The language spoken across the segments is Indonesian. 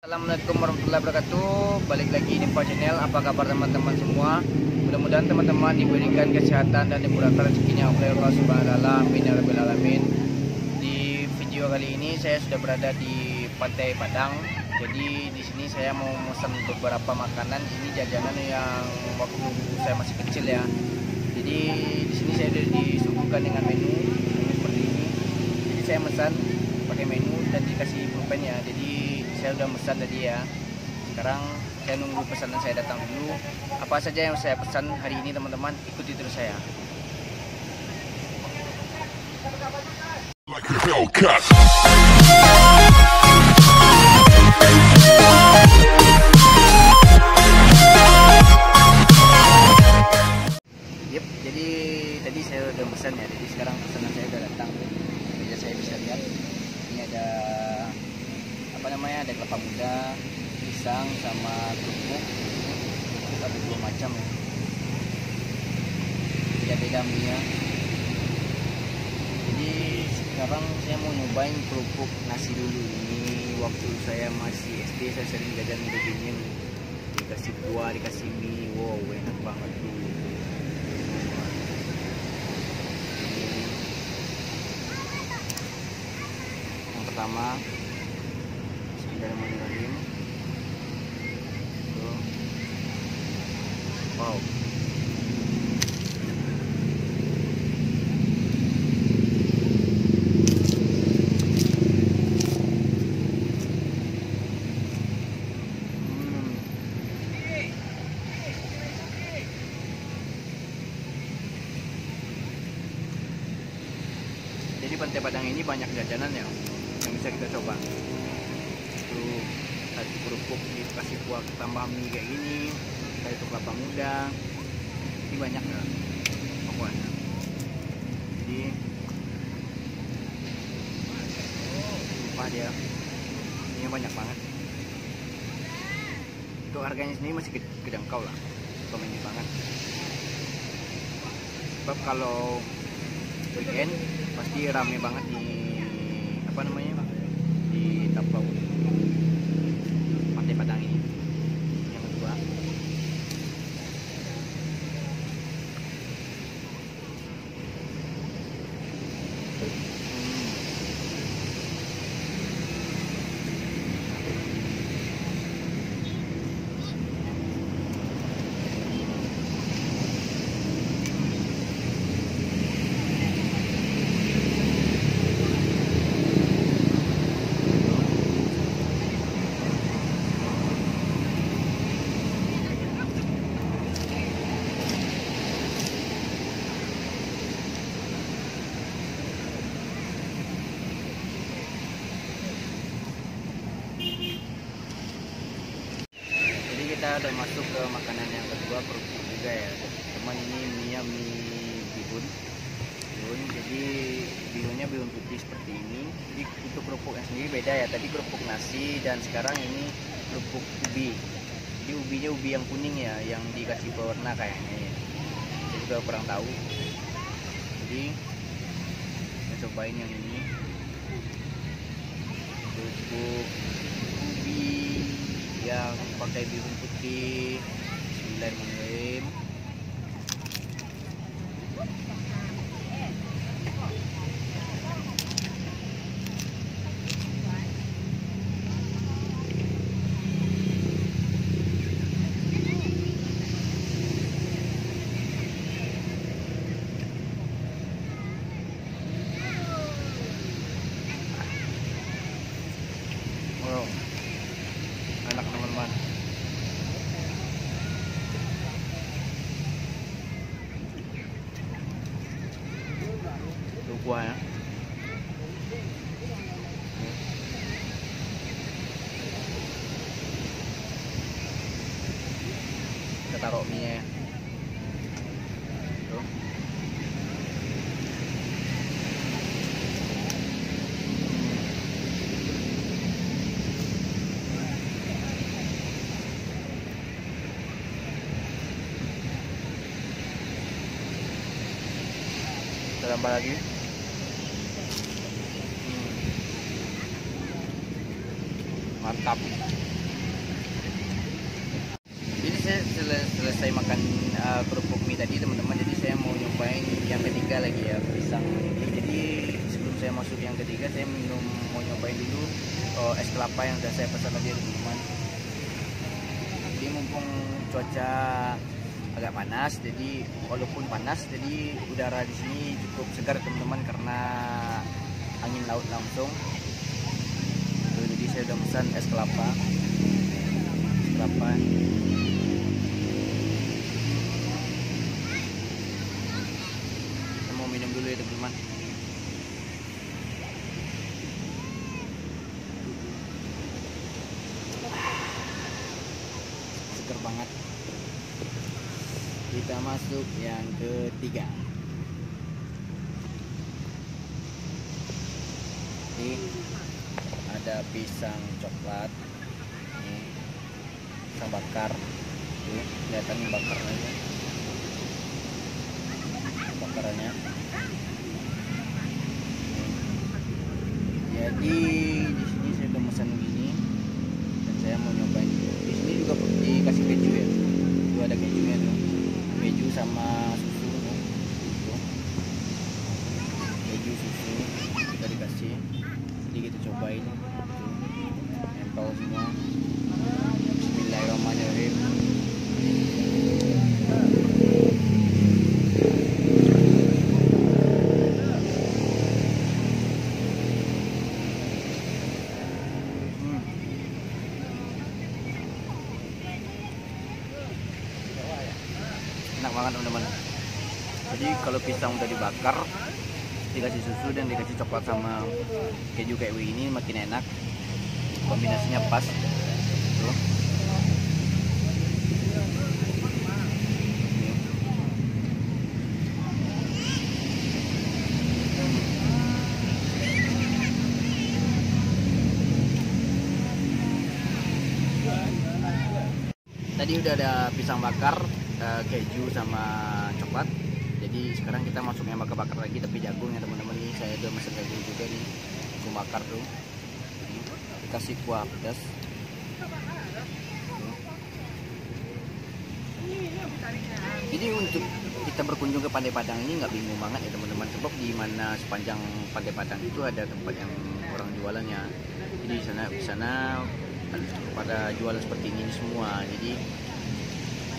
Assalamualaikum warahmatullahi wabarakatuh. Balik lagi di Pak Channel. Apa kabar teman-teman semua? Mudah-mudahan teman-teman diberikan kesehatan dan dimudahkan rezekinya oleh Allah Subhanahu wa taala. Amin ya rabbil alamin. Di video kali ini saya sudah berada di Pantai Padang. Jadi di sini saya mau memesan beberapa makanan. Ini jajanan yang waktu saya masih kecil ya. Jadi di sini saya sudah disuguhkan dengan menu seperti ini. Jadi saya pesan pakai menu dan dikasih pulpen ya. Jadi saya udah pesan tadi ya. Sekarang saya nunggu pesanan saya datang dulu. Apa saja yang saya pesan hari ini teman-teman, ikuti terus saya. Yep, jadi tadi saya udah pesan ya. Jadi sekarang pesanan saya udah datang. Jadi saya bisa lihat ini ada apa namanya, ada kelapa muda, pisang sama kerupuk, ada dua macam ya, beda-beda mie. Jadi sekarang saya mau nyobain kerupuk nasi dulu. Ini waktu saya masih SD saya sering jajan begini, dikasih kuah, dikasih mie, wow enak banget tuh. Yang pertama, Bismillahirrahmanirrahim. Wow. Jadi Pantai Padang ini banyak jajanan ya yang bisa kita coba. Tuh, tadi kerupuk dikasih kuah tambah mie kayak gini, kayak itu kelapa muda, ini banyak ya pokoknya. Jadi lupa dia, ini banyak banget. Untuk harganya sendiri masih kejangkau lah, rekomendasi banget. Sebab kalau weekend pasti rame banget di apa namanya, di Tapau Pantai Padang ini. Yang kedua, kita udah masuk ke makanan yang kedua, kerupuk juga ya teman. Ini mie bihun. Jadi bihunnya bihun putih seperti ini. Jadi itu kerupuknya sendiri beda ya, tadi kerupuk nasi dan sekarang ini kerupuk ubi. Jadi ubinya ubi yang kuning ya, yang dikasih pewarna kayaknya ya. Saya juga kurang tahu. Jadi kita cobain yang ini, kerupuk ubi yang pakai bihun putih. Bismillahirrahmanirrahim. Wow, enak teman-teman. Tuh kuah ya. Kita taruh mie ya. Tuh. Kita tambah lagi. Mantap. selesai makan kerupuk mie tadi teman-teman, jadi saya mau nyobain yang ketiga lagi ya, pisang. Jadi sebelum saya masuk yang ketiga, saya mau nyobain dulu es kelapa yang sudah saya pesan tadi teman-teman. Jadi mumpung cuaca agak panas, jadi walaupun panas, jadi udara di sini cukup segar teman-teman karena angin laut langsung. Jadi saya udah pesan es kelapa. Saya mau minum dulu ya teman-teman. Segar banget. Kita masuk yang ketiga. Ini ada pisang coklat. Ini pisang bakar. Tuh, kelihatan bakarnya. Bakarannya. Jadi di sini saya udah pesan gini dan saya mau nyobain. Di sini juga dikasih keju ya. Itu ada kejunya tuh. Keju sama susu tuh. Keju susu kita dikasih. Jadi kita cobain. Nempel semua. Bismillahirrahmanirrahim. Enak banget teman-teman. Jadi kalau pisang udah dibakar, dikasih susu dan dikasih coklat sama keju kayak ini makin enak. Kombinasinya pas. Tuh. Tadi udah ada pisang bakar, keju sama coklat. Jadi sekarang kita masuk yang bakar-bakar lagi, tapi jagung ya teman-teman. Nih saya udah masak jagung juga nih, aku bakar tuh. Ini dikasih kuah pedas. Jadi untuk kita berkunjung ke Pantai Padang ini nggak bingung banget ya teman-teman, sebab di mana sepanjang Pantai Padang itu ada tempat yang orang jualannya. Jadi di sana pada jualan seperti ini semua. Jadi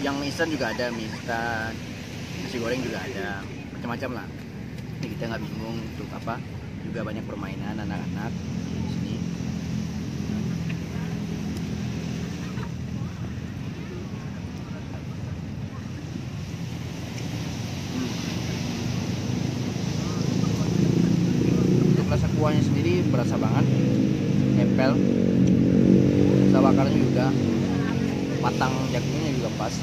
yang mie instan juga ada, mie instan, nasi goreng juga ada, macam-macam lah. Jadi kita nggak bingung untuk apa, juga banyak permainan anak-anak di sini. Untuk rasa kuahnya sendiri berasa banget, nempel. Rasa bakarnya juga, matang jagungnya juga pas.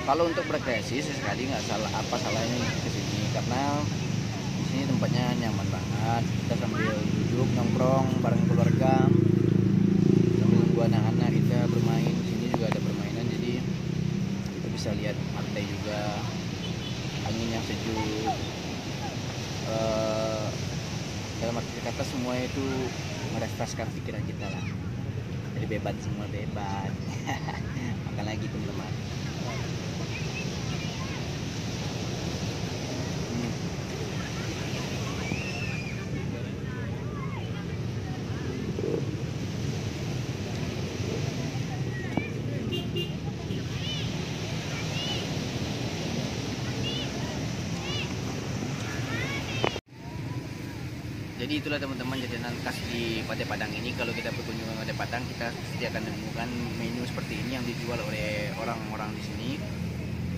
Kalau untuk berkreasi sesekali nggak salah, apa salahnya ke sini, karena di sini tempatnya nyaman banget. Kita sambil duduk nongkrong bareng keluarga, sambil nunggu anak-anak kita bermain. Di sini juga ada permainan, jadi kita bisa lihat pantai juga, angin yang sejuk. Dalam arti kata semua itu merefreshkan pikiran kita lah. Jadi bebas, semua bebas. Makan lagi teman-teman. Jadi itulah teman-teman jajanan khas di Pantai Padang ini. Kalau kita berkunjung ke Pantai Padang, kita pasti akan menemukan menu seperti ini yang dijual oleh orang-orang di sini.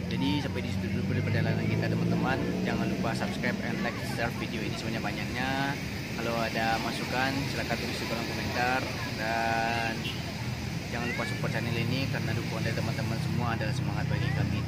Jadi sampai di situ dulu perjalanan kita teman-teman. Jangan lupa subscribe and like, share video ini sebanyak-banyaknya. Kalau ada masukan silahkan tulis di kolom komentar, dan jangan lupa support channel ini karena dukungan dari teman-teman semua adalah semangat bagi kami.